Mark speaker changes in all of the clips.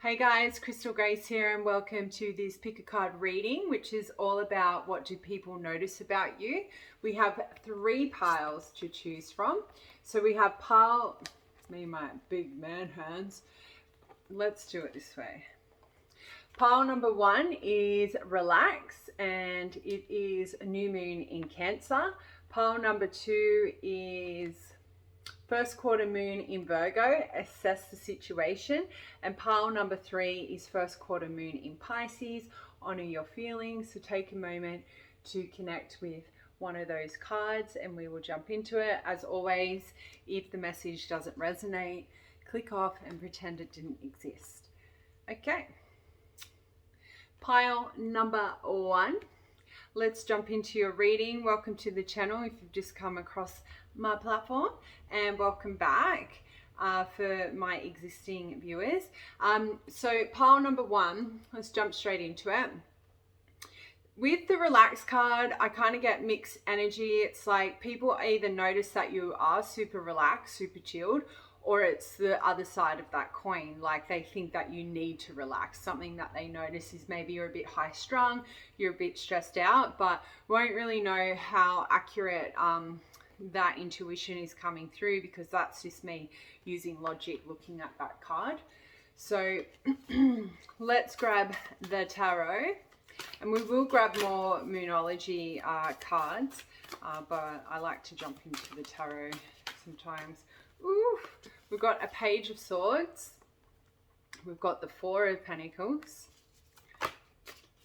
Speaker 1: Hey guys, Crystal Grace here and welcome to this pick a card reading, which is all about what do people notice about you. We have 3 piles to choose from. So we have pile, me and my big man hands. Let's do it this way. Pile number 1 is relax and it is a new moon in Cancer. Pile number 2 is first quarter moon in Virgo, assess the situation. And pile number 3 is first quarter moon in Pisces, honor your feelings. So take a moment to connect with one of those cards and we will jump into it. As always, if the message doesn't resonate, click off and pretend it didn't exist. Okay, pile number 1. Let's jump into your reading. Welcome to the channel if you've just come across my platform, and welcome back for my existing viewers. So pile number 1, let's jump straight into it. With the relax card, I kind of get mixed energy. It's like people either notice that you are super relaxed, super chilled, or it's the other side of that coin, like they think that you need to relax. Something that they notice is maybe you're a bit high strung, you're a bit stressed out, but won't really know how accurate that intuition is coming through, because that's just me using logic looking at that card. So let's grab the tarot, and we will grab more moonology cards, but I like to jump into the tarot sometimes. Ooh, we've got a Page of Swords, we've got the 4 of Pentacles.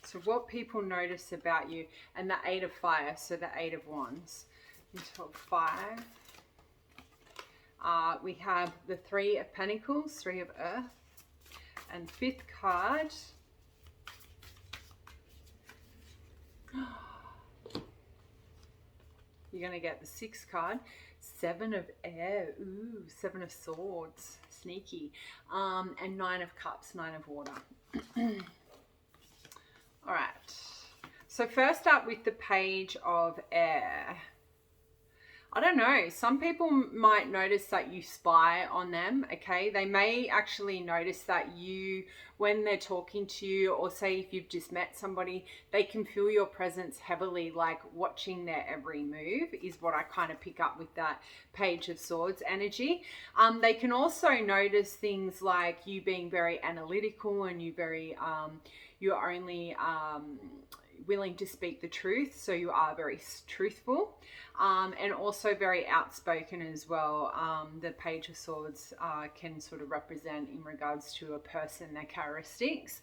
Speaker 1: So what people notice about you, and the 8 of Fire, so the 8 of Wands. Top 5. We have the 3 of Pentacles, 3 of Earth, and 5th card. You're going to get the 6th card, 7 of Air, ooh, 7 of Swords, sneaky, and 9 of Cups, 9 of Water. All right, so first up with the Page of Air. I don't know, some people might notice that you spy on them, okay? They may actually notice that you, when they're talking to you, or say if you've just met somebody, they can feel your presence heavily, like watching their every move is what I kind of pick up with that Page of Swords energy. They can also notice things like you being very analytical and you very, you're only willing to speak the truth, so you are very truthful, and also very outspoken as well. The Page of Swords can sort of represent in regards to a person, their characteristics.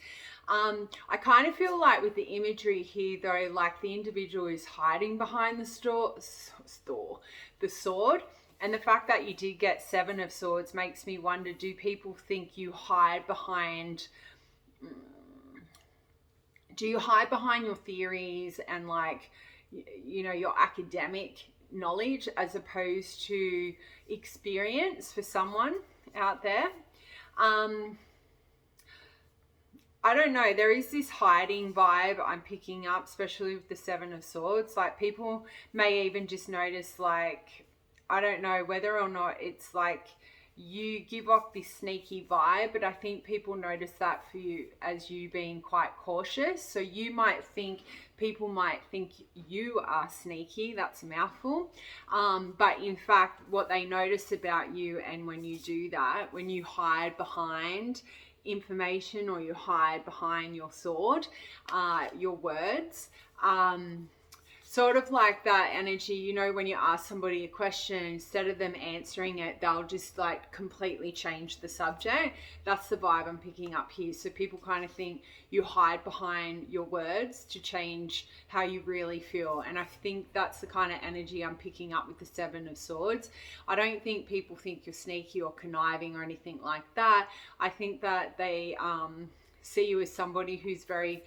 Speaker 1: I kind of feel like with the imagery here though, like the individual is hiding behind the sword, and the fact that you did get 7 of Swords makes me wonder, do people think you hide behind your theories and, like, you know, your academic knowledge as opposed to experience for someone out there? I don't know, there is this hiding vibe I'm picking up, especially with the 7 of Swords. Like, people may even just notice, like, I don't know whether or not it's like you give off this sneaky vibe, but I think people notice that for you as you being quite cautious. So you might think, people might think you are sneaky, that's a mouthful, but in fact what they notice about you, and when you do that, when you hide behind information or you hide behind your sword, your words, sort of like that energy, you know, when you ask somebody a question, instead of them answering it, they'll just like completely change the subject. That's the vibe I'm picking up here. So people kind of think you hide behind your words to change how you really feel. And I think that's the kind of energy I'm picking up with the 7 of Swords. I don't think people think you're sneaky or conniving or anything like that. I think that they see you as somebody who's very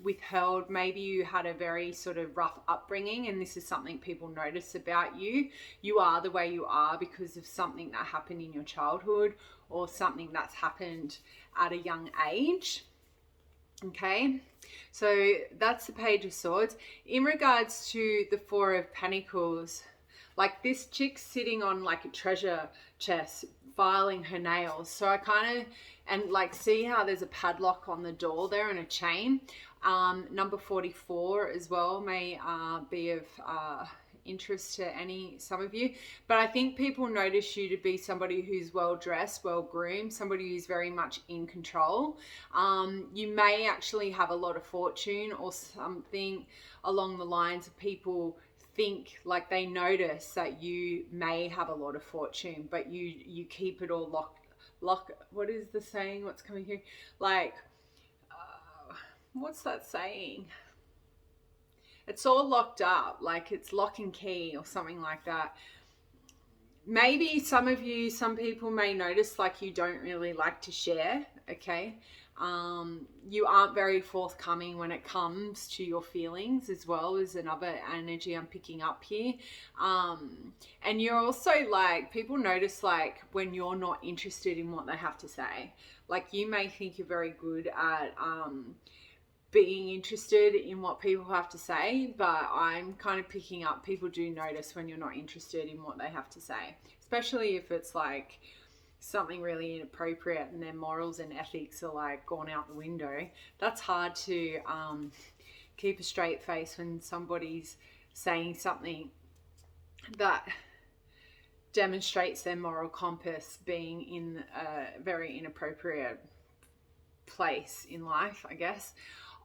Speaker 1: withheld. Maybe you had a very sort of rough upbringing, and this is something people notice about you. You are the way you are because of something that happened in your childhood or something that's happened at a young age. Okay, so that's the Page of Swords. In regards to the 4 of Pentacles, Like this chick's sitting on like a treasure chest filing her nails. So I kind of, and like see how there's a padlock on the door there and a chain. Number 44 as well may be of interest to some of you, but I think people notice you to be somebody who's well dressed, well groomed, somebody who's very much in control. You may actually have a lot of fortune or something along the lines of people think like they notice that you may have a lot of fortune, but you keep it all lock. What is the saying? What's coming here? Like, what's that saying? It's all locked up, like it's lock and key or something like that. Maybe some people may notice like you don't really like to share, okay? You aren't very forthcoming when it comes to your feelings as well, as another energy I'm picking up here. And you're also like, people notice like when you're not interested in what they have to say. Like you may think you're very good at being interested in what people have to say, but I'm kind of picking up people do notice when you're not interested in what they have to say, especially if it's like something really inappropriate and their morals and ethics are like gone out the window. That's hard to keep a straight face when somebody's saying something that demonstrates their moral compass being in a very inappropriate place in life, I guess.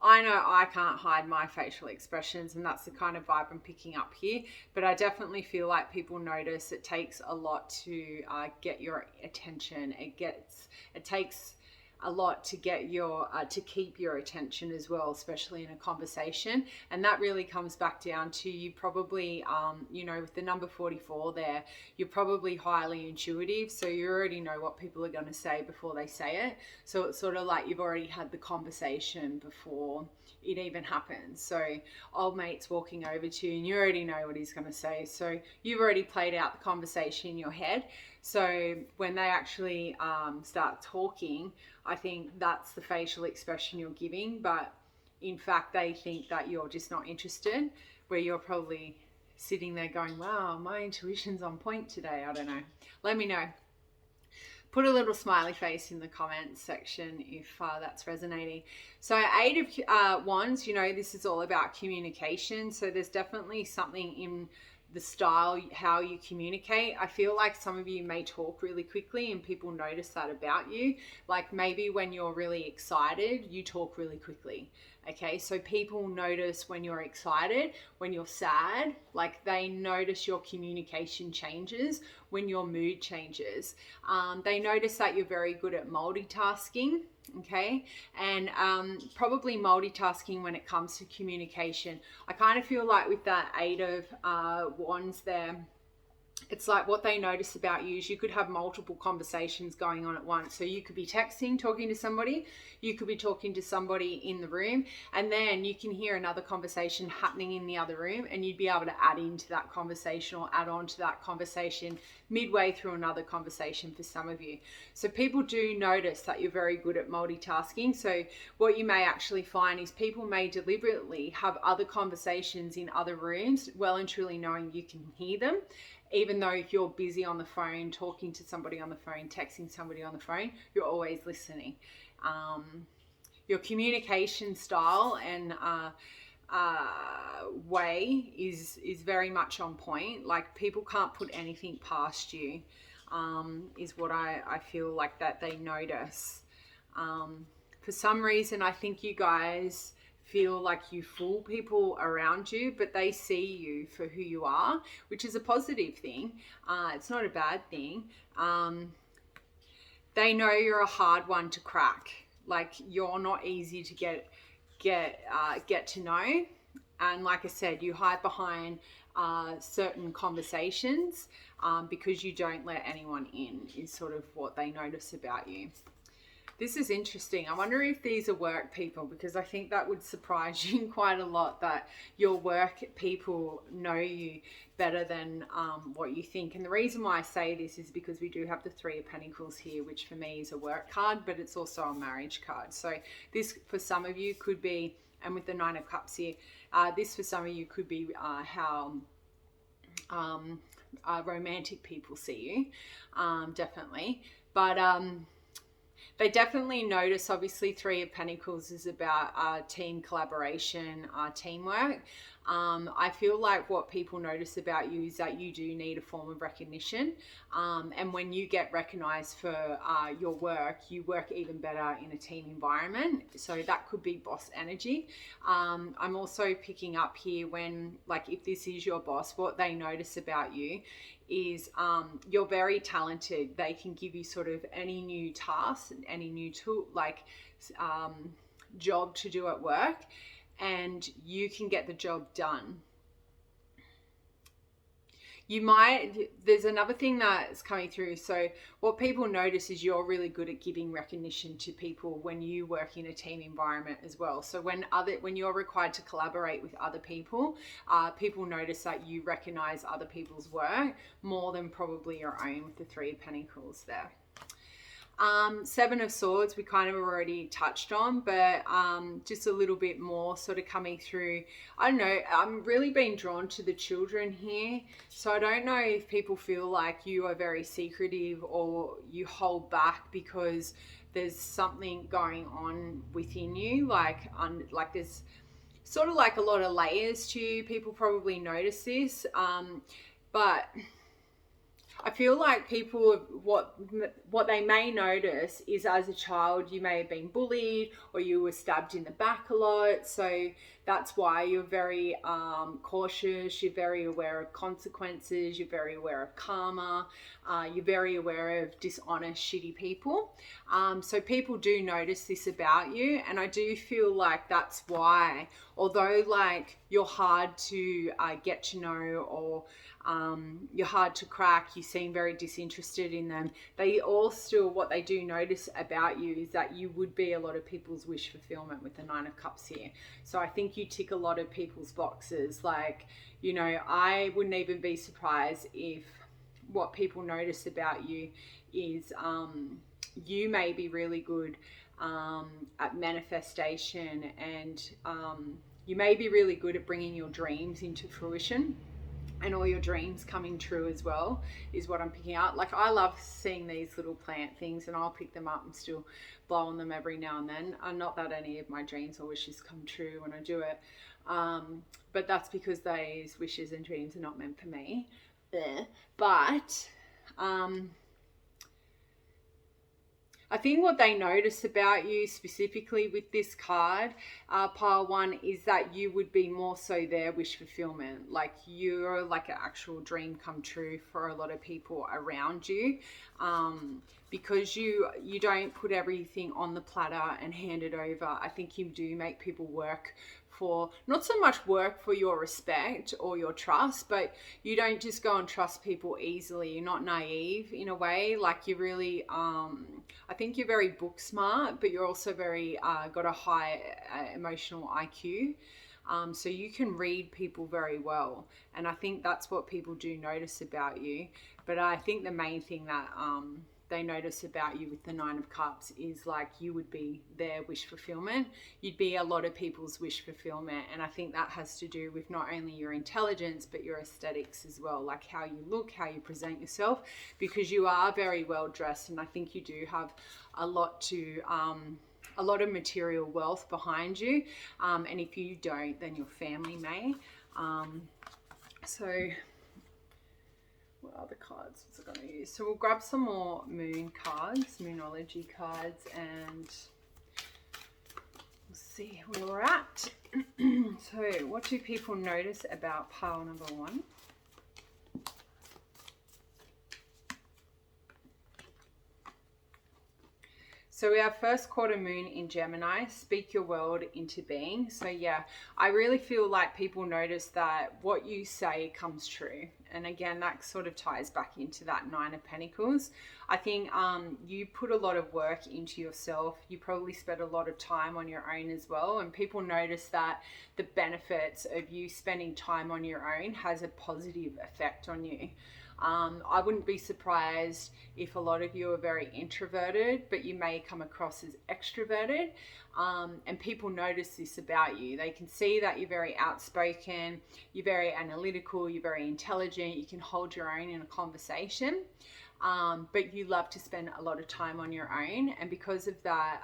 Speaker 1: I know I can't hide my facial expressions, and that's the kind of vibe I'm picking up here, but I definitely feel like people notice it takes a lot to get your attention. It takes a lot to get your to keep your attention as well, especially in a conversation. And that really comes back down to you probably with the number 44 there, you're probably highly intuitive, so you already know what people are going to say before they say it. So it's sort of like you've already had the conversation before it even happens. So old mate's walking over to you and you already know what he's going to say, so you've already played out the conversation in your head. So when they actually start talking, I think that's the facial expression you're giving, but in fact they think that you're just not interested, where you're probably sitting there going, wow, my intuition's on point today. I don't know. Let me know. Put a little smiley face in the comments section if that's resonating. So 8 of Wands, this is all about communication. So there's definitely something in the style, how you communicate. I feel like some of you may talk really quickly and people notice that about you. Like maybe when you're really excited, you talk really quickly. Okay, so people notice when you're excited, when you're sad, like they notice your communication changes when your mood changes. They notice that you're very good at multitasking. Okay, and probably multitasking when it comes to communication. I kind of feel like with that 8 of Wands there, it's like what they notice about you is you could have multiple conversations going on at once. So you could be texting, talking to somebody, you could be talking to somebody in the room, and then you can hear another conversation happening in the other room, and you'd be able to add into that conversation or add on to that conversation midway through another conversation for some of you. So people do notice that you're very good at multitasking. So what you may actually find is people may deliberately have other conversations in other rooms, well and truly knowing you can hear them. Even though if you're busy on the phone, talking to somebody on the phone, texting somebody on the phone, you're always listening. Your communication style and way is very much on point. Like people can't put anything past you, is what I feel like that they notice. For some reason, I think you guys feel like you fool people around you, but they see you for who you are, which is a positive thing. It's not a bad thing. They know you're a hard one to crack. Like you're not easy to get to know. And like I said, you hide behind certain conversations because you don't let anyone in, is sort of what they notice about you. This is interesting. I wonder if these are work people, because I think that would surprise you quite a lot that your work people know you better than what you think. And the reason why I say this is because we do have the 3 of Pentacles here, which for me is a work card, but it's also a marriage card. So this for some of you could be, and with the 9 of Cups here, this for some of you could be how romantic people see you, definitely. But they definitely notice, obviously, Three of Pentacles is about team collaboration, teamwork. I feel like what people notice about you is that you do need a form of recognition. And when you get recognized for your work, you work even better in a team environment. So that could be boss energy. I'm also picking up here when, like, if this is your boss, what they notice about you is you're very talented. They can give you sort of any new task, any new tool, like job to do at work, and you can get the job done. There's another thing that's coming through. So what people notice is you're really good at giving recognition to people when you work in a team environment as well. So when you're required to collaborate with other people, people notice that you recognize other people's work more than probably your own, with the Three of Pentacles there. Seven of Swords we kind of already touched on, but just a little bit more sort of coming through. I don't know, I'm really being drawn to the children here. So I don't know if people feel like you are very secretive or you hold back because there's something going on within you, like there's sort of like a lot of layers to you. People probably notice this, but I feel like people, what they may notice is, as a child, you may have been bullied or you were stabbed in the back a lot. So that's why you're very cautious. You're very aware of consequences. You're very aware of karma. You're very aware of dishonest, shitty people. So people do notice this about you. And I do feel like that's why, although like you're hard to get to know, or you're hard to crack, you seem very disinterested in them, they all still, what they do notice about you is that you would be a lot of people's wish fulfillment with the Nine of Cups here. So I think you tick a lot of people's boxes. Like, you know, I wouldn't even be surprised if what people notice about you is you may be really good at manifestation, and you may be really good at bringing your dreams into fruition. And all your dreams coming true as well is what I'm picking up. Like, I love seeing these little plant things, and I'll pick them up and still blow on them every now and then. Not that any of my dreams or wishes come true when I do it, but that's because those wishes and dreams are not meant for me. But I think what they notice about you specifically with this card, pile one, is that you would be more so their wish fulfillment. Like, you're like an actual dream come true for a lot of people around you, because you don't put everything on the platter and hand it over. I think you do make people work for, not so much work for your respect or your trust, but you don't just go and trust people easily. You're not naive in a way. Like, you're really, I think you're very book smart, but you're also very, got a high emotional IQ. So you can read people very well. And I think that's what people do notice about you. But I think the main thing that, they notice about you with the Nine of Cups is like you would be their wish fulfillment. You'd be a lot of people's wish fulfillment. And I think that has to do with not only your intelligence, but your aesthetics as well, like how you look, how you present yourself, because you are very well dressed. And I think you do have a lot of material wealth behind you. And if you don't, then your family may. So what other cards was I going to use? So we'll grab some more moon cards, moonology cards, and we'll see where we're at. So what do people notice about pile number one? So we have first quarter moon in Gemini, speak your world into being. So yeah, I really feel like people notice that what you say comes true. And again, that sort of ties back into that Nine of Pentacles. I think you put a lot of work into yourself. You probably spend a lot of time on your own as well. And people notice that the benefits of you spending time on your own has a positive effect on you. I wouldn't be surprised if a lot of you are very introverted, but you may come across as extroverted. And people notice this about you. They can see that you're very outspoken, you're very analytical, you're very intelligent, you can hold your own in a conversation. But you love to spend a lot of time on your own. And because of that,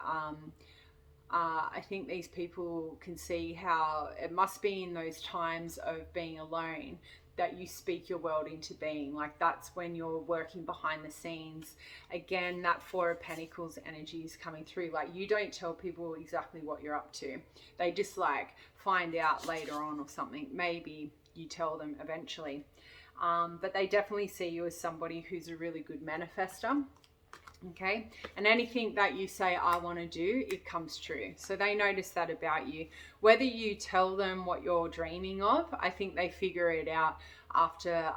Speaker 1: I think these people can see how it must be in those times of being alone that you speak your world into being. Like, that's when you're working behind the scenes. Again, that Four of Pentacles energy is coming through. Like, you don't tell people exactly what you're up to. They just like find out later on or something. Maybe you tell them eventually. But they definitely see you as somebody who's a really good manifester. Okay, and anything that you say I want to do, it comes true. So they notice that about you. Whether you tell them what you're dreaming of, I think they figure it out after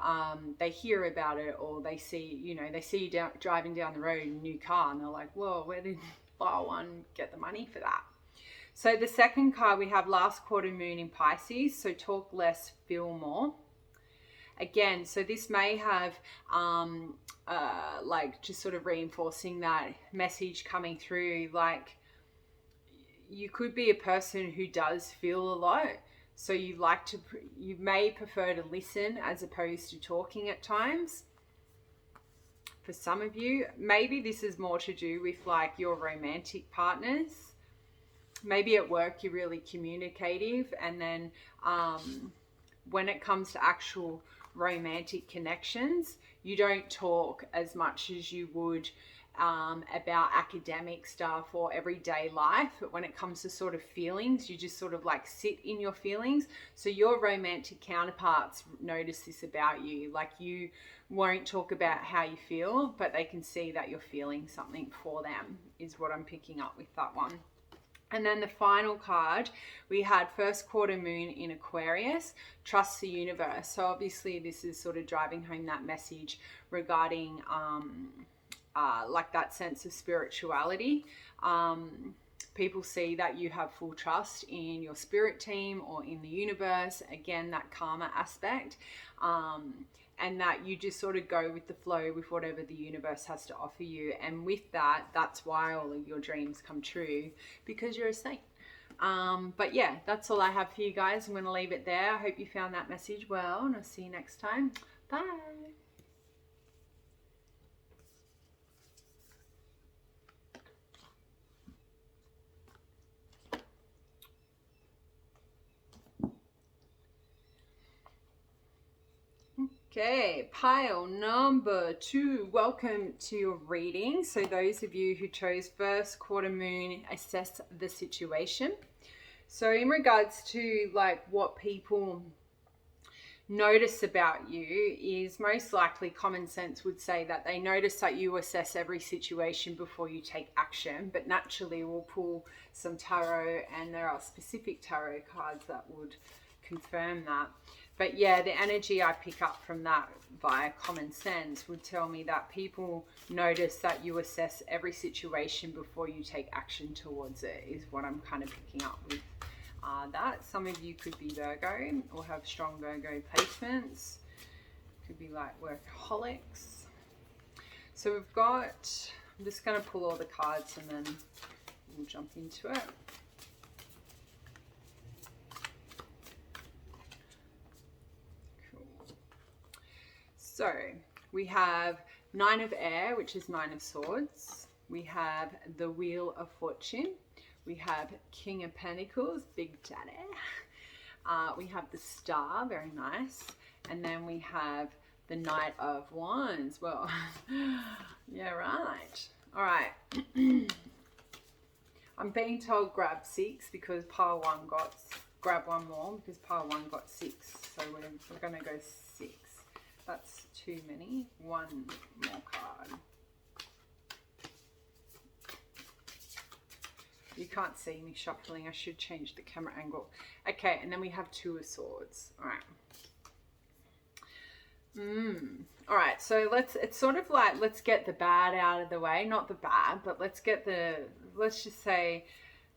Speaker 1: they hear about it, or they see, you know, they see you driving down the road in a new car, and they're like, whoa, where did buy one get the money for that? So the second card, we have last quarter moon in Pisces. So talk less, feel more. Again, so this may have like just sort of reinforcing that message coming through. Like, you could be a person who does feel a lot, so you may prefer to listen as opposed to talking at times. For some of you, maybe this is more to do with like your romantic partners. Maybe at work you're really communicative, and then when it comes to actual romantic connections, you don't talk as much as you would about academic stuff or everyday life. But when it comes to sort of feelings, you just sort of like sit in your feelings. So your romantic counterparts notice this about you. Like, you won't talk about how you feel, but they can see that you're feeling something for them, is what I'm picking up with that one. And then the final card, we had first quarter moon in Aquarius, trust the universe. So obviously this is sort of driving home that message regarding like that sense of spirituality. People see that you have full trust in your spirit team or in the universe. Again, that karma aspect. And that you just sort of go with the flow with whatever the universe has to offer you. And with that, that's why all of your dreams come true, because you're a saint. But yeah, that's all I have for you guys. I'm going to leave it there. I hope you found that message well, and I'll see you next time. Bye. Okay, pile number 2. Welcome to your reading. So those of you who chose first quarter moon, assess the situation. So in regards to like what people notice about you, is most likely common sense would say that they notice that you assess every situation before you take action. But naturally we'll pull some tarot, and there are specific tarot cards that would confirm that. But yeah, the energy I pick up from that via common sense would tell me that people notice that you assess every situation before you take action towards it, is what I'm kind of picking up with that. Some of you could be Virgo or have strong Virgo placements. Could be like workaholics. So we've got, I'm just going to pull all the cards and then we'll jump into it. So we have Nine of Air, which is Nine of Swords. We have the Wheel of Fortune. We have King of Pentacles, Big Daddy. We have the Star, very nice. And then we have the Knight of Wands. Well, yeah, right. All right. I'm being told grab 6 because pile 1 got, grab one more because pile 1 got 6. So we're going to go 6. That's too many. One more card. You can't see me shuffling. I should change the camera angle. Okay, and then we have Two of Swords. All right. All right, so it's sort of like, let's get the bad out of the way. Not the bad, but let's just say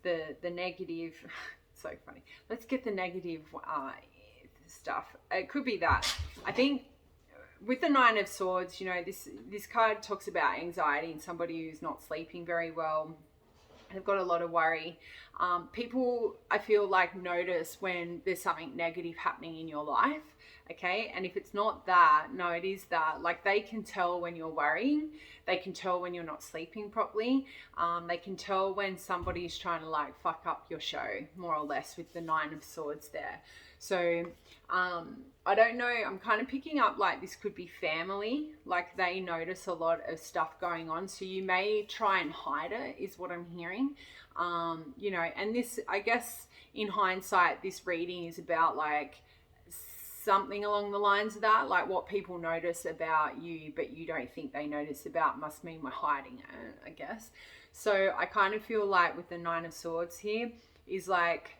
Speaker 1: the negative. So funny. Let's get the negative stuff. It could be that. I think with the Nine of Swords, you know, this card talks about anxiety and somebody who's not sleeping very well. They've got a lot of worry. People, I feel like, notice when there's something negative happening in your life, okay? And if it's not that, no, it is that. Like, they can tell when you're worrying. They can tell when you're not sleeping properly. They can tell when somebody's trying to, like, fuck up your show, more or less, with the Nine of Swords there. So, I don't know. I'm kind of picking up, like, this could be family. Like, they notice a lot of stuff going on. So you may try and hide it, is what I'm hearing. You know, and this, I guess, in hindsight, this reading is about, like, something along the lines of that, like what people notice about you, but you don't think they notice about, must mean we're hiding it, I guess. So I kind of feel like with the Nine of Swords here is like,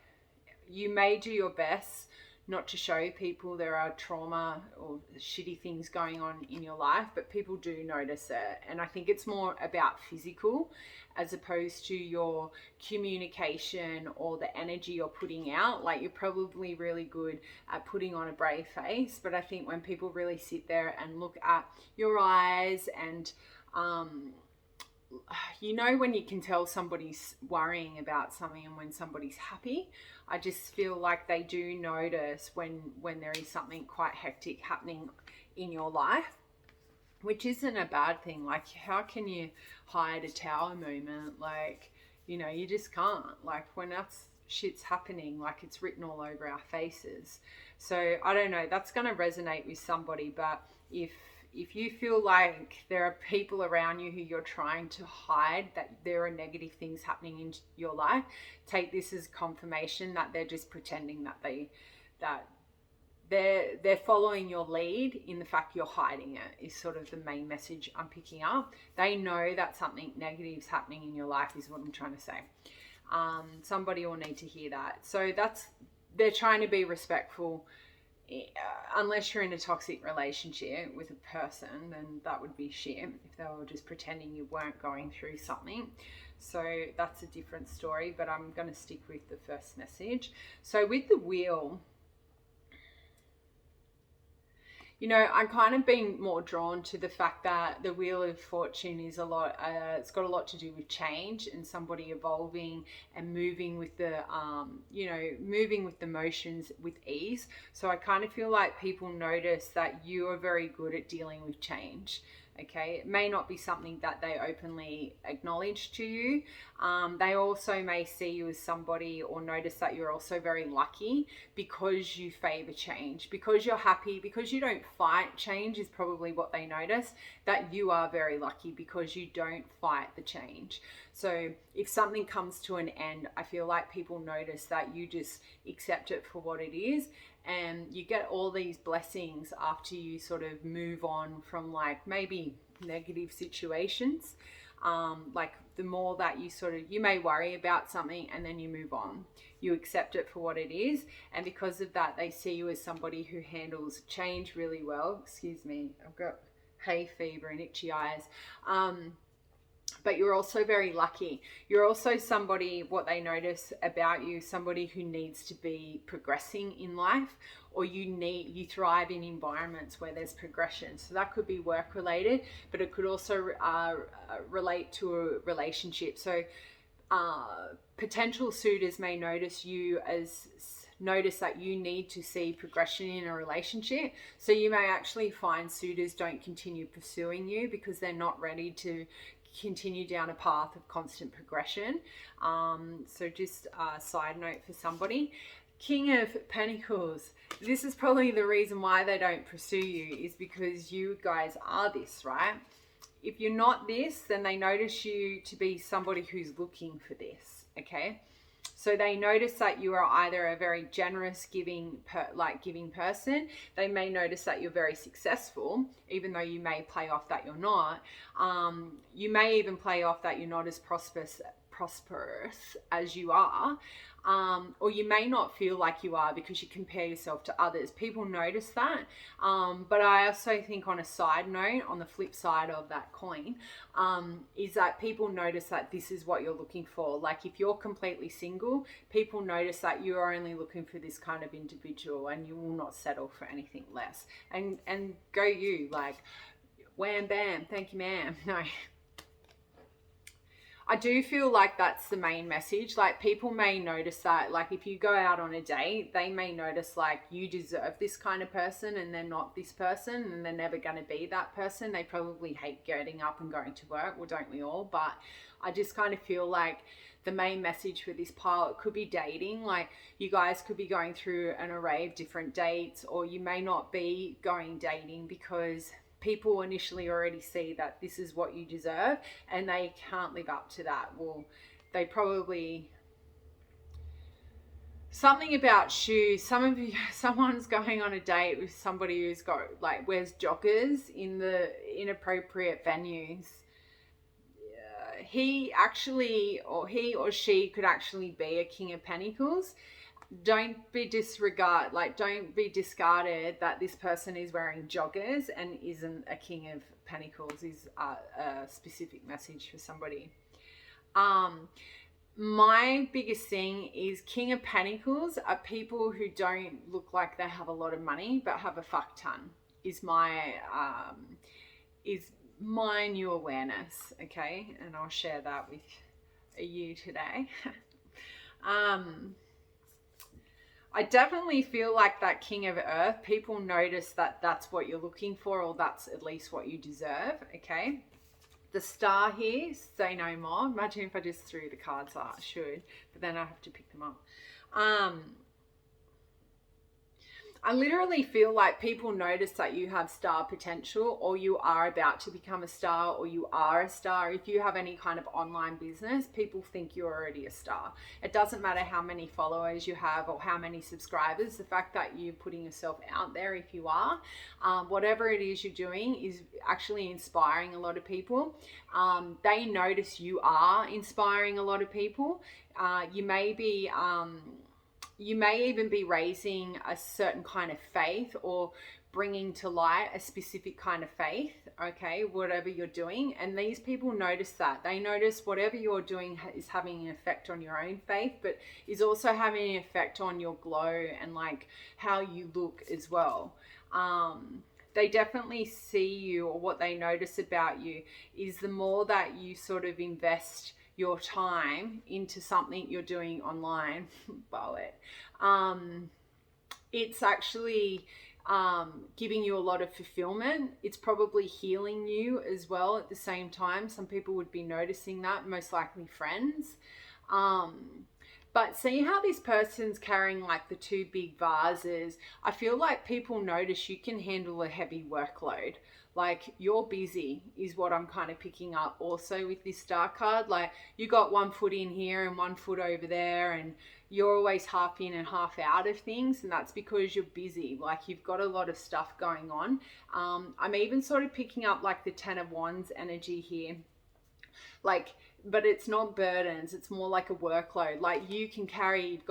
Speaker 1: you may do your best not to show people there are trauma or shitty things going on in your life, but people do notice it. And I think it's more about physical as opposed to your communication or the energy you're putting out. Like, you're probably really good at putting on a brave face, but I think when people really sit there and look at your eyes and, you know, when you can tell somebody's worrying about something and when somebody's happy, I just feel like they do notice when there is something quite hectic happening in your life, which isn't a bad thing. Like, how can you hide a tower moment? Like, you know, you just can't. Like, when that's shit's happening, like, it's written all over our faces. So I don't know, that's going to resonate with somebody. But if you feel like there are people around you who you're trying to hide that there are negative things happening in your life, take this as confirmation that they're just pretending that they're following your lead in the fact you're hiding it, is sort of the main message I'm picking up. They know that something negative is happening in your life, is what I'm trying to say. Somebody will need to hear that. So they're trying to be respectful. Unless you're in a toxic relationship with a person, then that would be shit if they were just pretending you weren't going through something. So that's a different story, but I'm going to stick with the first message. So with the Wheel, you know, I'm kind of being more drawn to the fact that the Wheel of Fortune is a lot, it's got a lot to do with change and somebody evolving and moving with the, you know, moving with the motions with ease. So I kind of feel like people notice that you are very good at dealing with change. Okay, it may not be something that they openly acknowledge to you. They also may see you as somebody, or notice that you're also very lucky because you favor change, because you're happy, because you don't fight change, is probably what they notice, that you are very lucky because you don't fight the change. So if something comes to an end, I feel like people notice that you just accept it for what it is. And you get all these blessings after you sort of move on from, like, maybe negative situations. Like, the more that you may worry about something and then you move on. You accept it for what it is. And because of that, they see you as somebody who handles change really well. Excuse me, I've got hay fever and itchy eyes. But you're also very lucky. You're also somebody, what they notice about you, somebody who needs to be progressing in life, or you thrive in environments where there's progression. So that could be work related, but it could also relate to a relationship. So potential suitors may notice that you need to see progression in a relationship. So you may actually find suitors don't continue pursuing you because they're not ready to continue down a path of constant progression. So just a side note for somebody. King of Pentacles. This is probably the reason why they don't pursue you, is because you guys are this, right? If you're not this, then they notice you to be somebody who's looking for this, okay? So they notice that you are either a very generous, giving person. They may notice that you're very successful, even though you may play off that you're not. You may even play off that you're not as prosperous prosperous as you are, or you may not feel like you are because you compare yourself to others. People notice that. But I also think, on a side note, on the flip side of that coin, is that people notice that this is what you're looking for. Like, if you're completely single, people notice that you're only looking for this kind of individual, and you will not settle for anything less. And go you, like, wham bam, thank you ma'am. No, I do feel like that's the main message. Like, people may notice that, like, if you go out on a date, they may notice, like, you deserve this kind of person and they're not this person, and they're never going to be that person. They probably hate getting up and going to work. Well, don't we all? But I just kind of feel like the main message for this pile, it could be dating. Like, you guys could be going through an array of different dates, or you may not be going dating because people initially already see that this is what you deserve and they can't live up to that. Well, they probably, something about shoes. Someone's going on a date with somebody who's got, like, wears joggers in the inappropriate venues. He or she could actually be a King of Pentacles. Don't be disregarded that this person is wearing joggers and isn't a King of Pentacles is a specific message for somebody. My biggest thing is King of Pentacles are people who don't look like they have a lot of money but have a fuck ton, is my new awareness. Okay, and I'll share that with you today. I definitely feel like that King of Earth, people notice that that's what you're looking for, or that's at least what you deserve, okay? The Star here, say no more. Imagine if I just threw the cards out. I should, but then I have to pick them up. I literally feel like people notice that you have star potential, or you are about to become a star, or you are a star. If you have any kind of online business, people think you're already a star. It doesn't matter how many followers you have or how many subscribers. The fact that you're putting yourself out there, if you are, whatever it is you're doing is actually inspiring a lot of people. They notice you are inspiring a lot of people. You may even be raising a certain kind of faith, or bringing to light a specific kind of faith, okay, whatever you're doing. And these people notice that. They notice whatever you're doing is having an effect on your own faith, but is also having an effect on your glow and, like, how you look as well. They definitely see you, or what they notice about you is the more that you sort of invest your time into something you're doing online, it's actually giving you a lot of fulfillment. It's probably healing you as well at the same time. Some people would be noticing that, most likely friends. But see how this person's carrying, like, the two big vases. I feel like people notice you can handle a heavy workload. Like, you're busy is what I'm kind of picking up also with this Star card. Like, you got one foot in here and one foot over there, and you're always half in and half out of things, and that's because you're busy. Like, you've got a lot of stuff going on. I'm even sort of picking up, like, the Ten of Wands energy here. Like, but it's not burdens, it's more like a workload. Like, you can carry,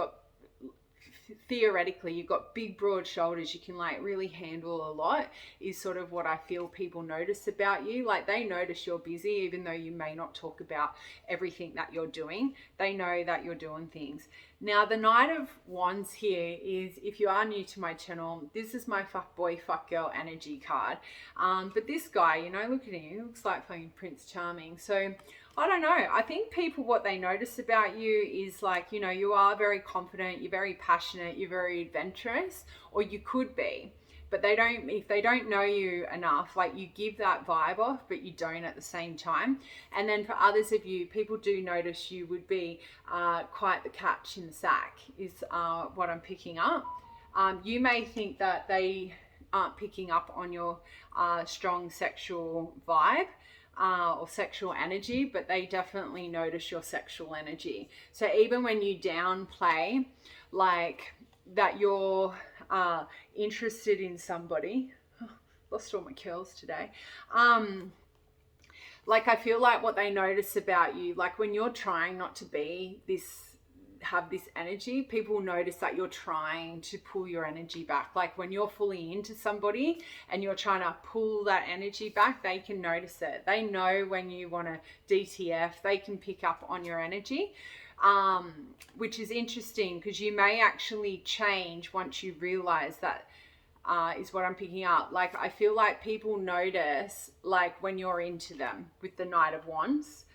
Speaker 1: theoretically, you've got big broad shoulders, you can, like, really handle a lot, is sort of what I feel people notice about you. Like, they notice you're busy, even though you may not talk about everything that you're doing. They know that you're doing things. Now, the Knight of Wands here is, if you are new to my channel, this is my fuck boy, fuck girl energy card. But this guy, you know, look at him, he looks like fucking Prince Charming. So I don't know. I think people, what they notice about you is, like, you know, you are very confident, you're very passionate, you're very adventurous, or you could be. But if they don't know you enough, like, you give that vibe off, but you don't at the same time. And then for others of you, people do notice you would be quite the catch in the sack, is what I'm picking up. You may think that they aren't picking up on your strong sexual vibe or sexual energy, but they definitely notice your sexual energy. So even when you downplay, like, that you're interested in somebody, lost all my curls today, like, I feel like what they notice about you, like when you're trying not to be this, have this energy, people notice that you're trying to pull your energy back. Like when you're fully into somebody and you're trying to pull that energy back, they can notice it. They know when you want to DTF, they can pick up on your energy, which is interesting because you may actually change once you realize that. Is what I'm picking up. Like, I feel like people notice, like, when you're into them with the Knight of Wands.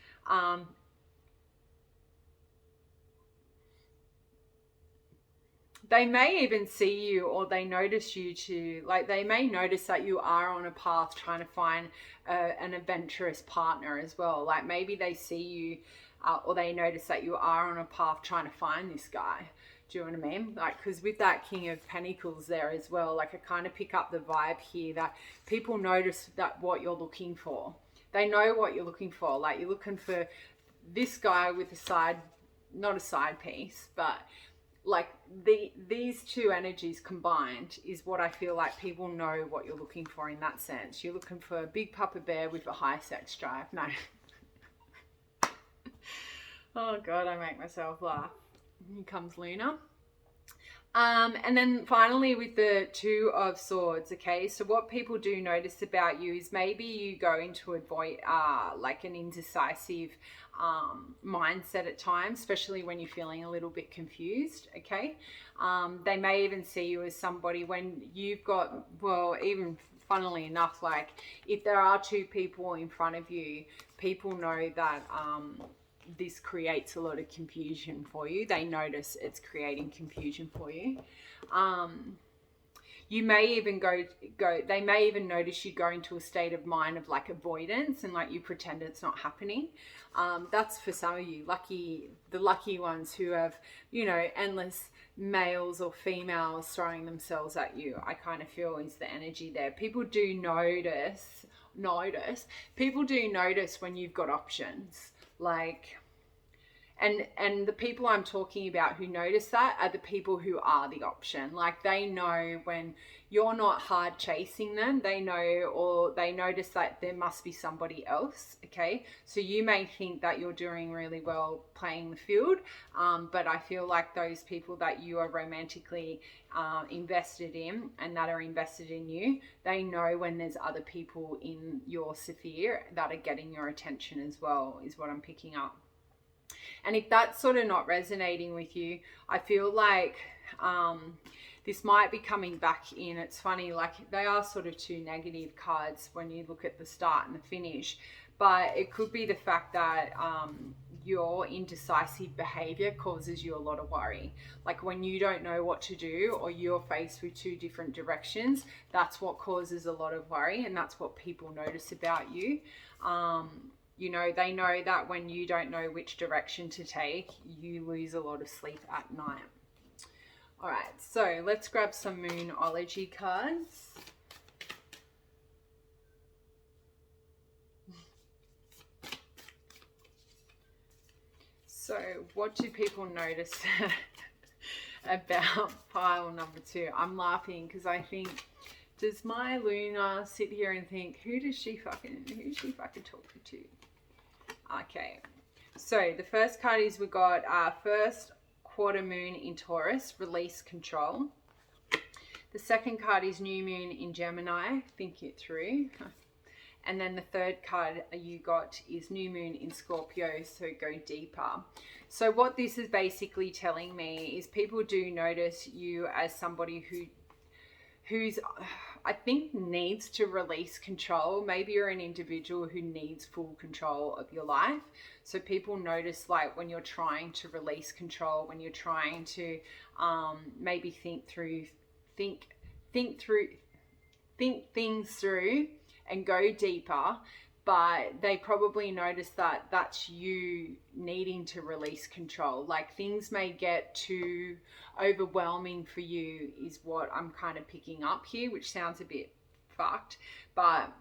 Speaker 1: They may even see you, or they notice you too. Like, they may notice that you are on a path trying to find an adventurous partner as well. Like, maybe they see you, or they notice that you are on a path trying to find this guy. Do you know what I mean? Like, because with that King of Pentacles there as well, like, I kind of pick up the vibe here that people notice that what you're looking for. They know what you're looking for. Like, you're looking for this guy with a side, not a side piece, but like these two energies combined is what I feel like people know what you're looking for in that sense. You're looking for a big papa bear with a high sex drive. No. Oh God, I make myself laugh. Here comes Luna. And then finally with the Two of Swords, okay, so what people do notice about you is maybe you go into avoid like an indecisive mindset at times, especially when you're feeling a little bit confused, okay. They may even see you as somebody when you've got, well, even funnily enough, like if there are two people in front of you, people know that this creates a lot of confusion for you. They notice it's creating confusion for you. You may even they may even notice you go into a state of mind of like avoidance and like you pretend it's not happening. That's for some of you, the lucky ones who have, you know, endless males or females throwing themselves at you. I kind of feel is the energy there. People do notice when you've got options. Like, and the people I'm talking about who notice that are the people who are the option. Like, they know when you're not hard chasing them, they know, or they notice that there must be somebody else, okay? So you may think that you're doing really well playing the field, but I feel like those people that you are romantically invested in and that are invested in you, they know when there's other people in your sphere that are getting your attention as well, is what I'm picking up. And if that's sort of not resonating with you, I feel like this might be coming back in. It's funny, like they are sort of two negative cards when you look at the start and the finish, but it could be the fact that your indecisive behavior causes you a lot of worry. Like when you don't know what to do or you're faced with two different directions, that's what causes a lot of worry, and that's what people notice about you. You know, they know that when you don't know which direction to take, you lose a lot of sleep at night. All right, so let's grab some Moonology cards. So what do people notice about pile number 2? I'm laughing because I think, does my Luna sit here and think, who's she fucking talking to? Okay, so the first card is we got first quarter moon in Taurus, release control. The second card is new moon in Gemini, think it through. And then the third card you got is new moon in Scorpio, so go deeper. So what this is basically telling me is people do notice you as somebody who's I think needs to release control. Maybe you're an individual who needs full control of your life. So people notice like when you're trying to release control, when you're trying to maybe think things through and go deeper, but they probably notice that that's you needing to release control. Like things may get too overwhelming for you is what I'm kind of picking up here, which sounds a bit fucked, but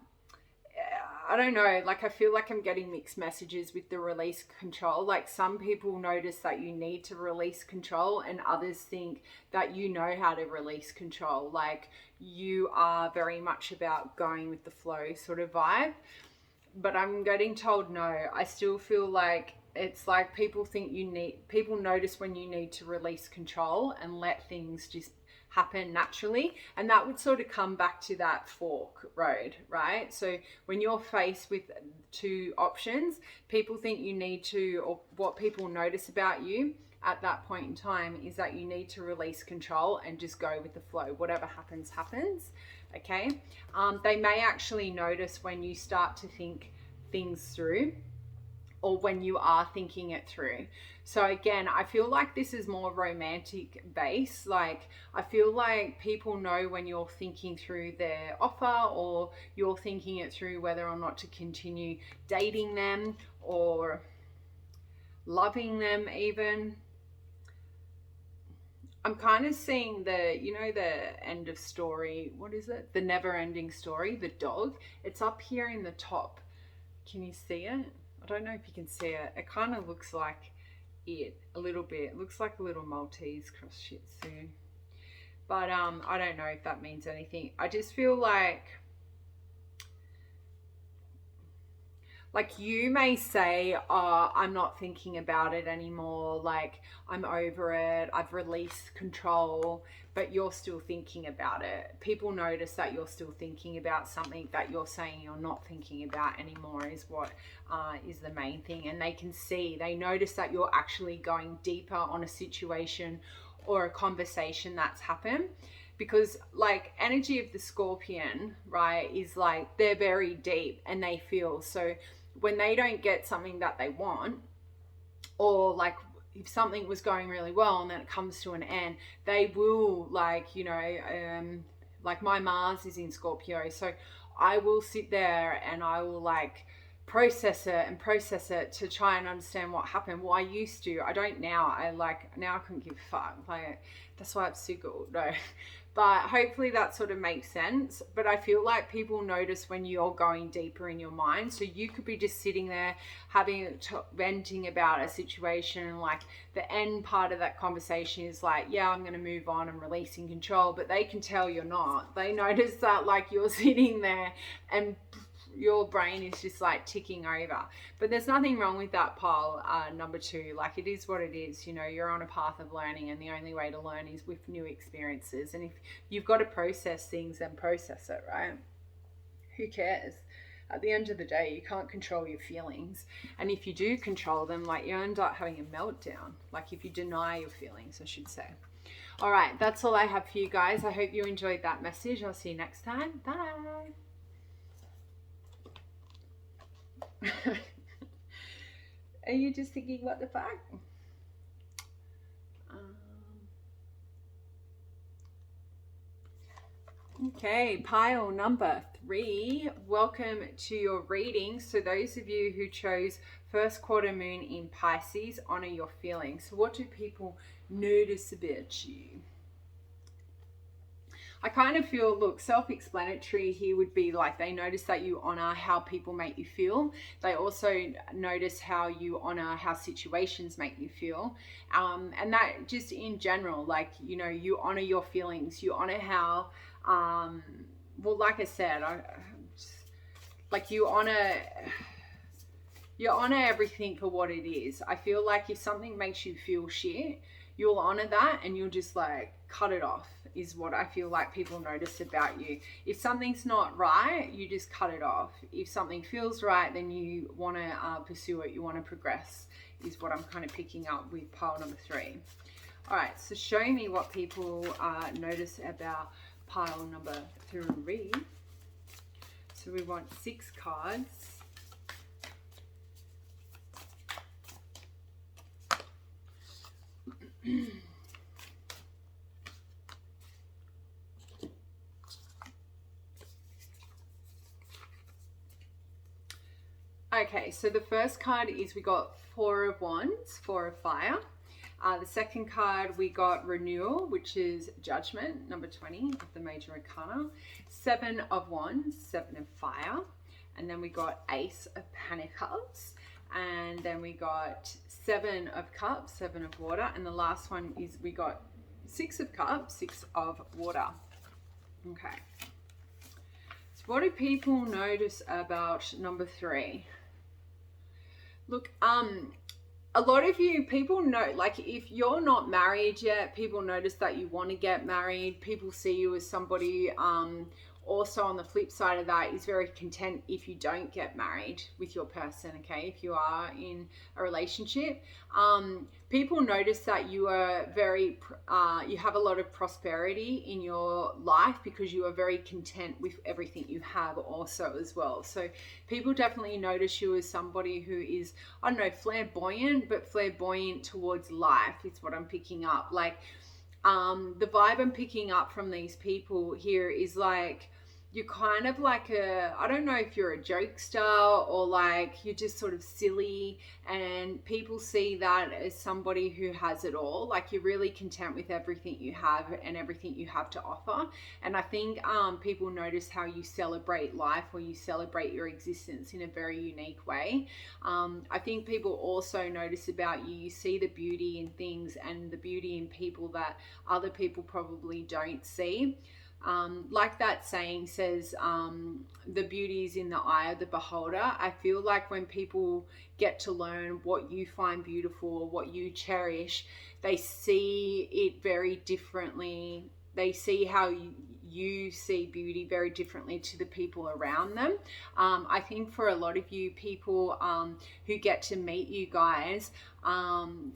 Speaker 1: I don't know, like I feel like I'm getting mixed messages with the release control. Like some people notice that you need to release control and others think that you know how to release control. Like you are very much about going with the flow sort of vibe. but I'm getting told no. I still feel like it's like people notice when you need to release control and let things just happen naturally. And that would sort of come back to that fork road, right? So when you're faced with two options, people think you need to, or what people notice about you at that point in time is that you need to release control and just go with the flow. Whatever happens, happens. Okay. They may actually notice when you start to think things through, or when you are thinking it through. So again, I feel like this is more romantic based. Like, I feel like people know when you're thinking through their offer, or you're thinking it through whether or not to continue dating them or loving them even. I'm kind of seeing the, you know, the end of story. What is it? The never ending story, the dog. It's up here in the top. Can you see it? I don't know if you can see it. It kind of looks like it a little bit. It looks like a little Maltese cross Shih Tzu. But I don't know if that means anything. I just feel like you may say, oh, I'm not thinking about it anymore. Like, I'm over it. I've released control, but you're still thinking about it. People notice that you're still thinking about something that you're saying you're not thinking about anymore is what is the main thing. And they notice that you're actually going deeper on a situation or a conversation that's happened. Because like energy of the Scorpion, right, is like they're very deep and they feel. So when they don't get something that they want, or like if something was going really well and then it comes to an end, they will, like, you know, like my Mars is in Scorpio, so I will sit there and I will like process it to try and understand what happened. Well, I used to, I don't now. Now I couldn't give a fuck. Like, that's why I'm single. No. But hopefully that sort of makes sense. But I feel like people notice when you're going deeper in your mind. So you could be just sitting there venting about a situation, and like the end part of that conversation is like, yeah, I'm going to move on and releasing control. But they can tell you're not. They notice that like you're sitting there and your brain is just like ticking over. But there's nothing wrong with that, pile number 2. Like, it is what it is. You know, you're on a path of learning, and the only way to learn is with new experiences. And if you've got to process things, then process it, right? Who cares? At the end of the day, you can't control your feelings. And if you do control them, like, you end up having a meltdown. Like, if you deny your feelings, I should say. All right, that's all I have for you guys. I hope you enjoyed that message. I'll see you next time. Bye. Are you just thinking, what the fuck? Okay, pile number 3. Welcome to your reading. So those of you who chose first quarter moon in Pisces, honor your feelings. So what do people notice about you? I kind of feel, look, self-explanatory here would be like they notice that you honor how people make you feel. They also notice how you honor how situations make you feel. And that just in general, like, you know, you honor your feelings. You honor how, well, like I said, like you honor everything for what it is. I feel like if something makes you feel shit, you'll honor that and you'll just like cut it off, is what I feel like people notice about you. If something's not right, you just cut it off. If something feels right, then you want to pursue it, you want to progress, is what I'm kind of picking up with pile number 3. All right, so show me what people notice about pile number 3. So we want 6 cards. Okay, so the first card is we got 4 of Wands, 4 of Fire. The second card we got Renewal, which is Judgment, number 20 of the Major Arcana. 7 of Wands, 7 of Fire. And then we got Ace of Pentacles. And then we got 7 of Cups, 7 of Water. And the last one is we got 6 of Cups, 6 of Water. Okay. What do people notice about number 3? Look, a lot of you people know, like if you're not married yet, people notice that you want to get married. People see you as somebody, also on the flip side of that, is very content if you don't get married with your person, okay? If you are in a relationship, people notice that you are very, you have a lot of prosperity in your life because you are very content with everything you have also as well. So people definitely notice you as somebody who is, I don't know, flamboyant, but flamboyant towards life is what I'm picking up. Like, the vibe I'm picking up from these people here is like, you're kind of like I don't know if you're a jokester or like you're just sort of silly, and people see that as somebody who has it all. Like you're really content with everything you have and everything you have to offer. And I think people notice how you celebrate life, or you celebrate your existence in a very unique way. I think people also notice about you see the beauty in things and the beauty in people that other people probably don't see. Like that saying says, the beauty is in the eye of the beholder. I feel like when people get to learn what you find beautiful or what you cherish, they see it very differently. They see how you see beauty very differently to the people around them. I think for a lot of you people who get to meet you guys,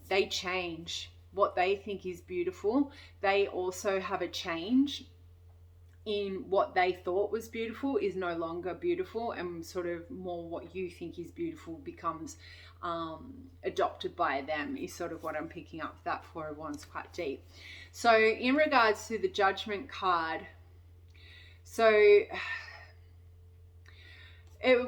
Speaker 1: they change what they think is beautiful. They also have a change in what they thought was beautiful is no longer beautiful, and sort of more what you think is beautiful becomes adopted by them, is sort of what I'm picking up. That 401's quite deep. So in regards to the Judgment card, so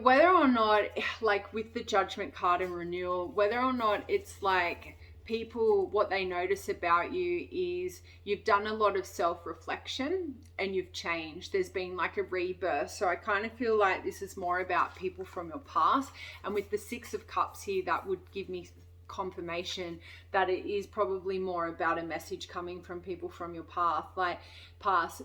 Speaker 1: whether or not, like with the Judgment card and renewal, whether or not it's like people, what they notice about you is you've done a lot of self-reflection and you've changed. There's been like a rebirth. So I kind of feel like this is more about people from your past. And with the 6 of Cups here, that would give me confirmation that it is probably more about a message coming from people from your past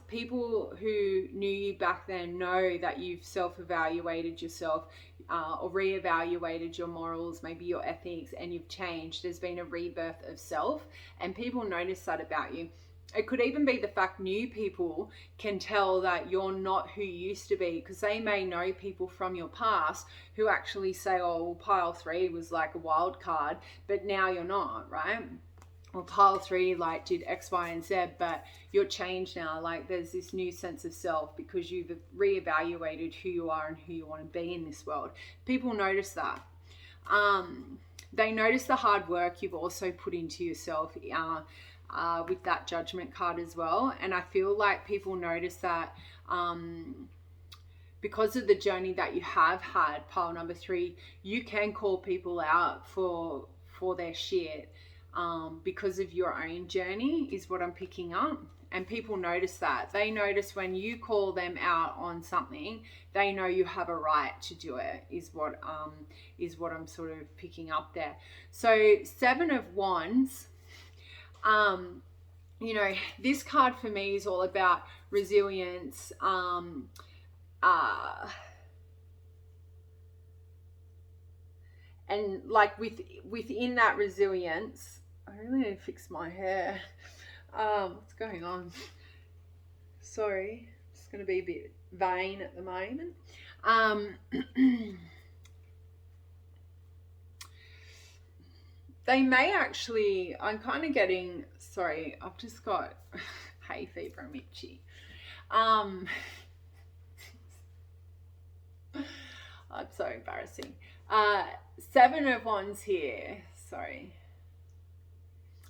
Speaker 1: people who knew you back then. Know that you've self-evaluated yourself, or re-evaluated your morals, maybe your ethics, and you've changed. There's been a rebirth of self, and people notice that about you. It could even be the fact new people can tell that you're not who you used to be, because they may know people from your past who actually say, oh, well, pile 3 was like a wild card, but now you're not, right? Well, pile 3 like did X, Y, and Z, but you're changed now. Like there's this new sense of self because you've reevaluated who you are and who you want to be in this world. People notice that. They notice the hard work you've also put into yourself, with that Judgment card as well. And I feel like people notice that because of the journey that you have had, pile number 3, you can call people out for their shit, because of your own journey is what I'm picking up. And people notice that. They notice when you call them out on something, they know you have a right to do it, is what I'm sort of picking up there. So 7 of Wands, you know, this card for me is all about resilience, and like within that resilience, I really need to fix my hair. What's going on? Sorry, it's going to be a bit vain at the moment. They may actually, I'm kind of getting, sorry, I've just got hay fever and itchy. I'm so embarrassing. 7 of Wands here, sorry.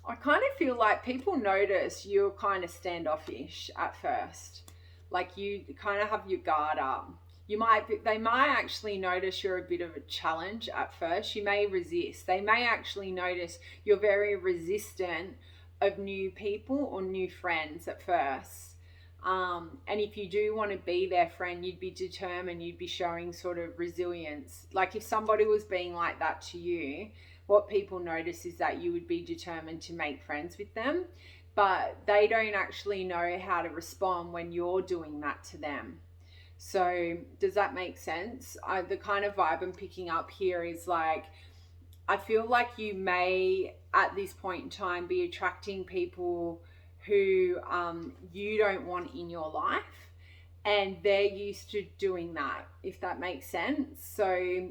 Speaker 1: I kind of feel like people notice you're kind of standoffish at first. Like you kind of have your guard up. They might actually notice you're a bit of a challenge at first. You may resist. They may actually notice you're very resistant of new people or new friends at first. And if you do want to be their friend, you'd be determined, you'd be showing sort of resilience. Like if somebody was being like that to you, what people notice is that you would be determined to make friends with them, but they don't actually know how to respond when you're doing that to them. So does that make sense? The kind of vibe I'm picking up here is like, I feel like you may at this point in time be attracting people who you don't want in your life, and they're used to doing that, if that makes sense. So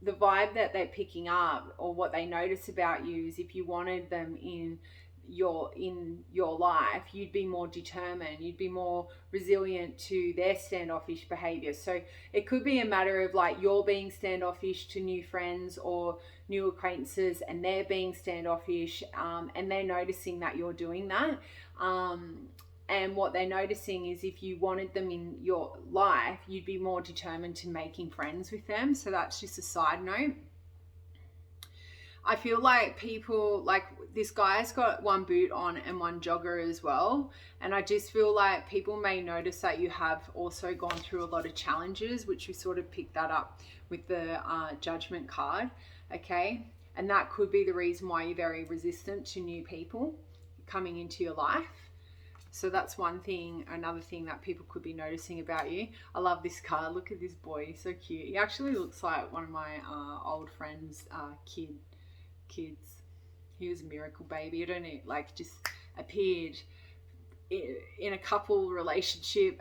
Speaker 1: the vibe that they're picking up, or what they notice about you, is if you wanted them in your life, you'd be more determined, you'd be more resilient to their standoffish behavior. So it could be a matter of like you're being standoffish to new friends or new acquaintances, and they're being standoffish, and they're noticing that you're doing that. And what they're noticing is if you wanted them in your life, you'd be more determined to making friends with them. So that's just a side note. I feel like people, like this guy's got one boot on and one jogger as well. And I just feel like people may notice that you have also gone through a lot of challenges, which we sort of picked that up with the judgment card. Okay. And that could be the reason why you're very resistant to new people coming into your life. So that's one thing. Another thing that people could be noticing about you. I love this card. Look at this boy. He's so cute. He actually looks like one of my old friends' kids. He was a miracle baby. I don't know, like just appeared in a couple relationship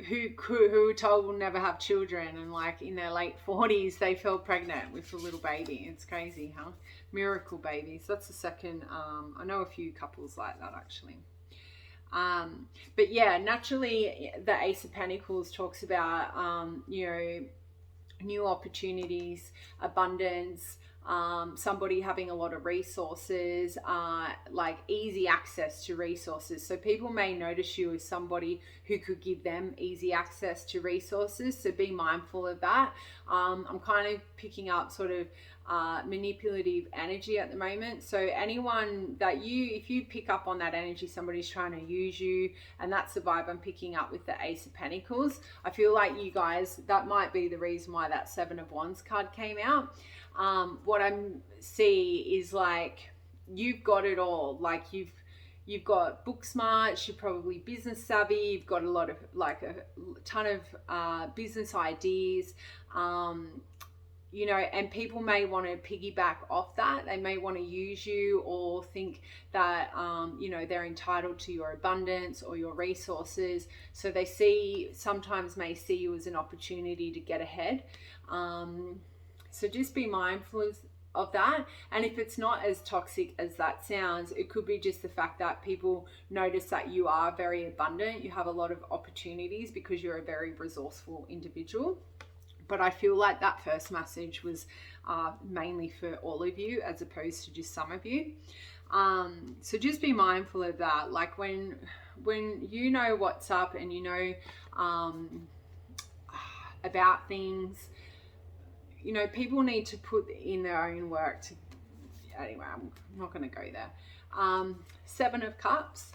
Speaker 1: who were told will never have children, and like in their late 40s they fell pregnant with a little baby. It's crazy, huh? Miracle babies. That's the second. I know a few couples like that actually. But yeah, naturally the Ace of Pentacles talks about new opportunities, abundance, somebody having a lot of resources, like easy access to resources. So people may notice you as somebody who could give them easy access to resources. So be mindful of that. I'm kind of picking up sort of manipulative energy at the moment. So anyone that if you pick up on that energy, somebody's trying to use you, and that's the vibe I'm picking up with the Ace of Pentacles. I feel like you guys, that might be the reason why that Seven of Wands card came out. What I see is like you've got it all. Like you've got book smarts, you're probably business savvy, you've got a lot of like a ton of business ideas. And people may want to piggyback off that. They may want to use you or think that, they're entitled to your abundance or your resources. So they sometimes may see you as an opportunity to get ahead. So just be mindful of that. And if it's not as toxic as that sounds, it could be just the fact that people notice that you are very abundant. You have a lot of opportunities because you're a very resourceful individual. But I feel like that first message was mainly for all of you as opposed to just some of you. So just be mindful of that. Like when you know what's up and you know about things, people need to put in their own work to, anyway, I'm not going to go there. Seven of Cups.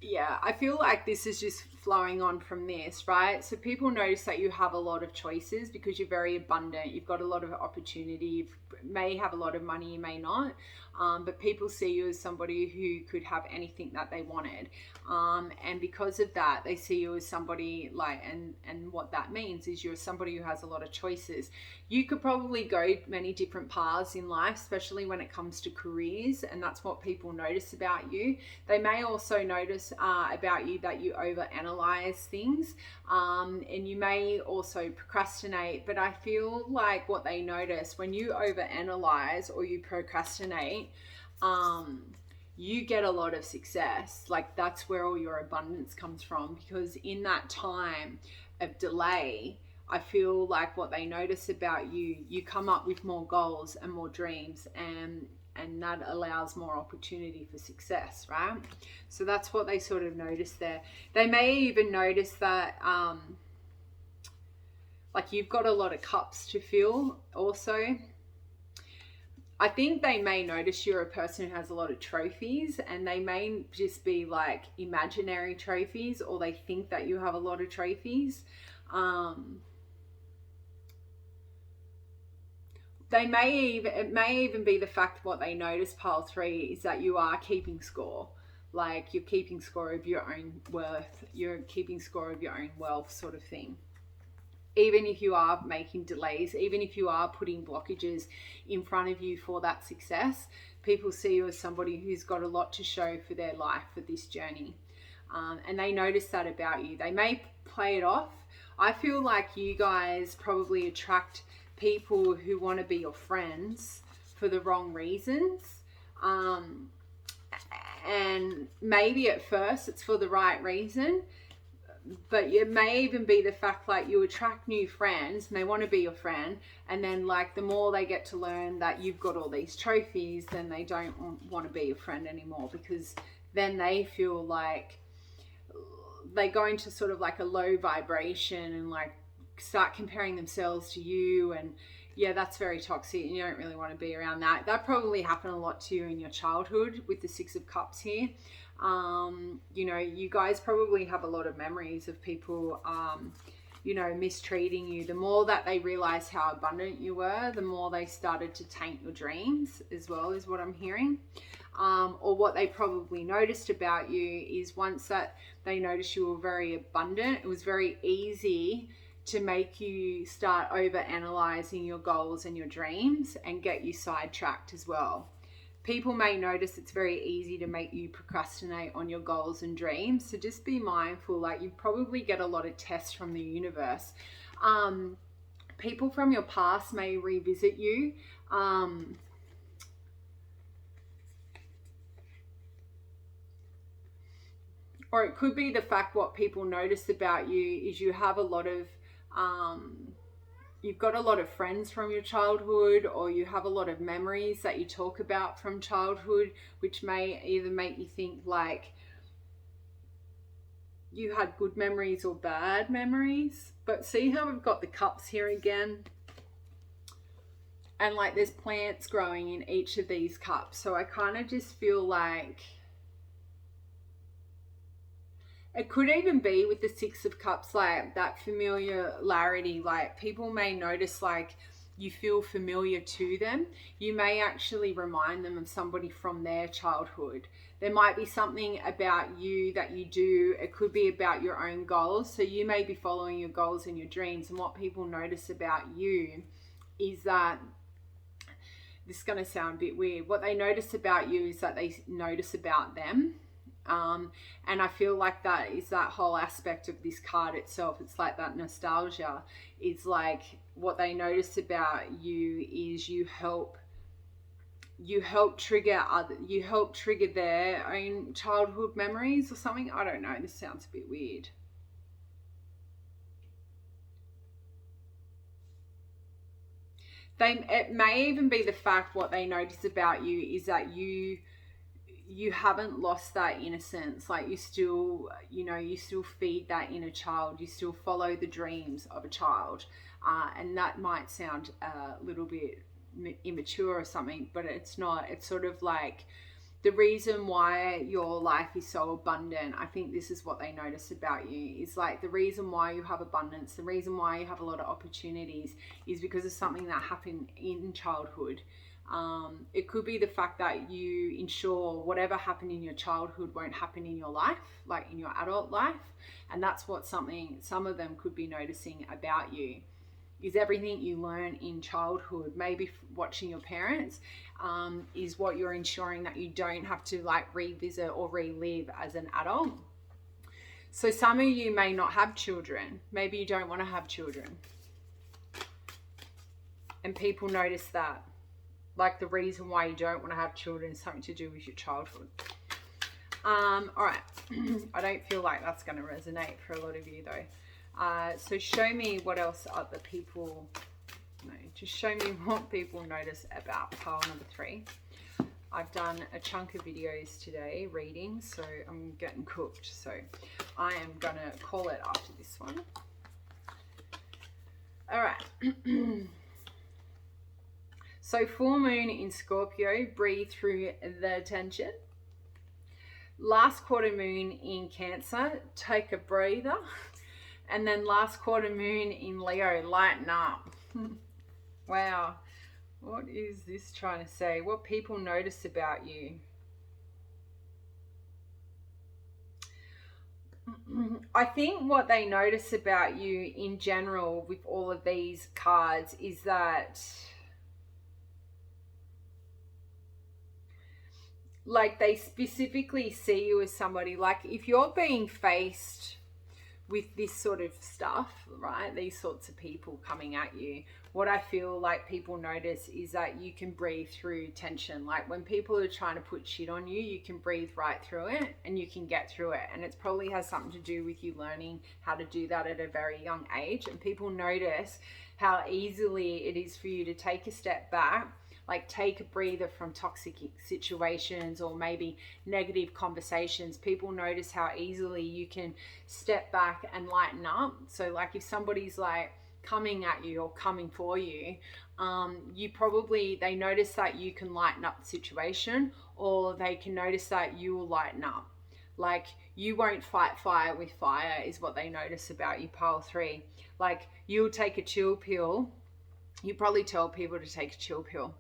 Speaker 1: Yeah, I feel like this is just flowing on from this, right? So people notice that you have a lot of choices because you're very abundant. You've got a lot of opportunity. You may have a lot of money, you may not. But people see you as somebody who could have anything that they wanted. And because of that, they see you as somebody like, and what that means is you're somebody who has a lot of choices. You could probably go many different paths in life, especially when it comes to careers. And that's what people notice about you. They may also notice about you that you overanalyze things. And you may also procrastinate. But I feel like what they notice when you overanalyze or you procrastinate, you get a lot of success. Like that's where all your abundance comes from, because in that time of delay, I feel like what they notice about you, you come up with more goals and more dreams, and that allows more opportunity for success, right? So that's what they sort of notice there. They may even notice that like you've got a lot of cups to fill also. I think they may notice you're a person who has a lot of trophies, and they may just be like imaginary trophies, or they think that you have a lot of trophies. It may even be the fact what they notice, pile 3, is that you are keeping score. like you're keeping score of your own worth, you're keeping score of your own wealth, sort of thing. Even if you are making delays, even if you are putting blockages in front of you for that success, people see you as somebody who's got a lot to show for their life, for this journey. And they notice that about you. They may play it off. I feel like you guys probably attract people who want to be your friends for the wrong reasons. And maybe at first it's for the right reason, but it may even be the fact like you attract new friends and they want to be your friend, and then like the more they get to learn that you've got all these trophies, then they don't want to be your friend anymore, because then they feel like they go into sort of like a low vibration and like start comparing themselves to you. And yeah, that's very toxic and you don't really want to be around that. That probably happened a lot to you in your childhood with the Six of Cups here. You know, you guys probably have a lot of memories of people, you know, mistreating you. The more that they realized how abundant you were, the more they started to taint your dreams as well, is what I'm hearing. Or what they probably noticed about you is once that they noticed you were very abundant, it was very easy to make you start over analyzing your goals and your dreams and get you sidetracked as well. People may notice it's very easy to make you procrastinate on your goals and dreams. So just be mindful, like you probably get a lot of tests from the universe. People from your past may revisit you. Or it could be the fact what people notice about you is you have a lot of, you've got a lot of friends from your childhood, or you have a lot of memories that you talk about from childhood, which may either make you think like you had good memories or bad memories. But see how we've got the cups here again? And like there's plants growing in each of these cups. So I kind of just feel like it could even be with the Six of Cups, like that familiarity, like people may notice like you feel familiar to them. You may actually remind them of somebody from their childhood. There might be something about you that you do. It could be about your own goals. So you may be following your goals and your dreams. And what people notice about you is that, this is going to sound a bit weird, what they notice about you is that they notice about them. And I feel like that is that whole aspect of this card itself. It's like that nostalgia. It's like what they notice about you is you help trigger their own childhood memories or something. I don't know. This sounds a bit weird. It may even be the fact what they notice about you is that you haven't lost that innocence. Like you still, you still feed that inner child. You still follow the dreams of a child. And that might sound a little bit immature or something, but it's not. It's sort of like the reason why your life is so abundant. I think this is what they notice about you, is like the reason why you have abundance, the reason why you have a lot of opportunities is because of something that happened in childhood. It could be the fact that you ensure whatever happened in your childhood won't happen in your life, like in your adult life. And that's what some of them could be noticing about you, is everything you learn in childhood, maybe watching your parents, is what you're ensuring that you don't have to like revisit or relive as an adult. So some of you may not have children. Maybe you don't want to have children. And people notice that. Like the reason why you don't want to have children is something to do with your childhood. All right. I don't feel like that's going to resonate for a lot of you though. So show me what else other people, just show me what people notice about pile number 3. I've done a chunk of videos today, reading, so I'm getting cooked. So I am going to call it after this one. All right. So full moon in Scorpio, breathe through the tension. Last quarter moon in Cancer, take a breather. And then last quarter moon in Leo, lighten up. Wow. What is this trying to say? What people notice about you? I think what they notice about you in general with all of these cards is that, like, they specifically see you as somebody, like, if you're being faced with this sort of stuff, right, these sorts of people coming at you, what I feel like people notice is that you can breathe through tension. Like, when people are trying to put shit on you, you can breathe right through it and you can get through it. And it probably has something to do with you learning how to do that at a very young age. And people notice how easily it is for you to take a step back, like take a breather from toxic situations or maybe negative conversations. People notice how easily you can step back and lighten up. So like if somebody's like coming at you or coming for you, they notice that you can lighten up the situation, or they can notice that you will lighten up. Like, you won't fight fire with fire is what they notice about you, pile 3. Like, you'll take a chill pill. You probably tell people to take a chill pill.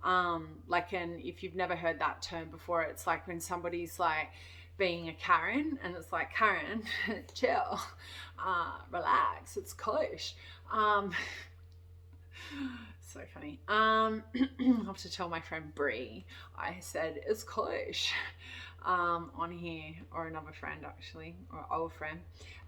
Speaker 1: And if you've never heard that term before, it's like when somebody's like being a Karen, and it's like, Karen, chill, relax, it's kush. So funny. I'll have to tell my friend Brie, I said it's kush on here, or another friend actually, or old friend.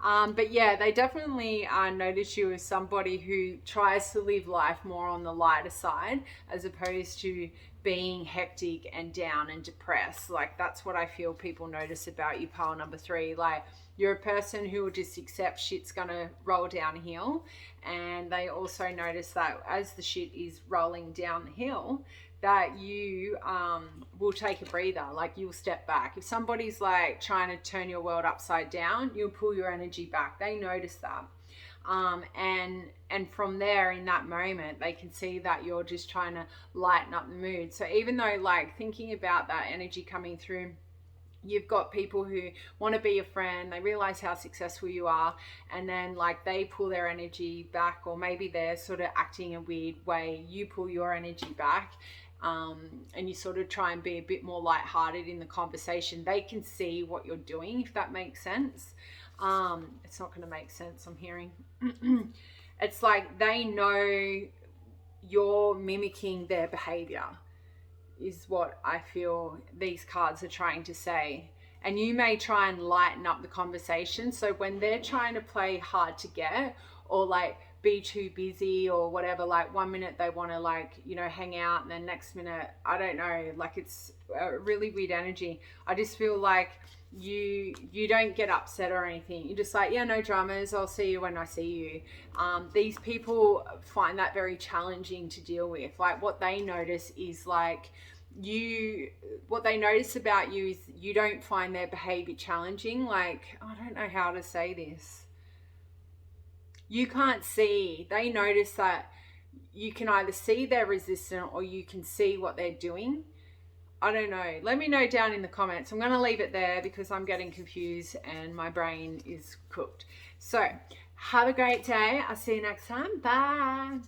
Speaker 1: But yeah, they definitely notice you as somebody who tries to live life more on the lighter side, as opposed to being hectic and down and depressed. Like, that's what I feel people notice about you, pile number 3. Like, you're a person who will just accept shit's gonna roll downhill, and they also notice that as the shit is rolling down the hill, that you will take a breather. Like, you'll step back. If somebody's like trying to turn your world upside down, you'll pull your energy back. They notice that. And from there, in that moment, they can see that you're just trying to lighten up the mood. So even though, like, thinking about that energy coming through, you've got people who want to be your friend, they realize how successful you are, and then like they pull their energy back, or maybe they're sort of acting a weird way, you pull your energy back, and you sort of try and be a bit more lighthearted in the conversation. They can see what you're doing, if that makes sense. It's not going to make sense, I'm hearing. It's like they know you're mimicking their behavior, is what I feel these cards are trying to say. And you may try and lighten up the conversation. So when they're trying to play hard to get, or like be too busy or whatever, like one minute they want to, like, you know, hang out, and then next minute, I don't know, like it's a really weird energy. I just feel like you don't get upset or anything. You're just like, yeah, no dramas, I'll see you when I see you. These people find that very challenging to deal with. Like, what they notice is like what they notice about you is you don't find their behavior challenging. Like, I don't know how to say this. You can't see. They notice that you can either see they're resistant, or you can see what they're doing. I don't know. Let me know down in the comments. I'm going to leave it there because I'm getting confused and my brain is cooked. So have a great day. I'll see you next time. Bye.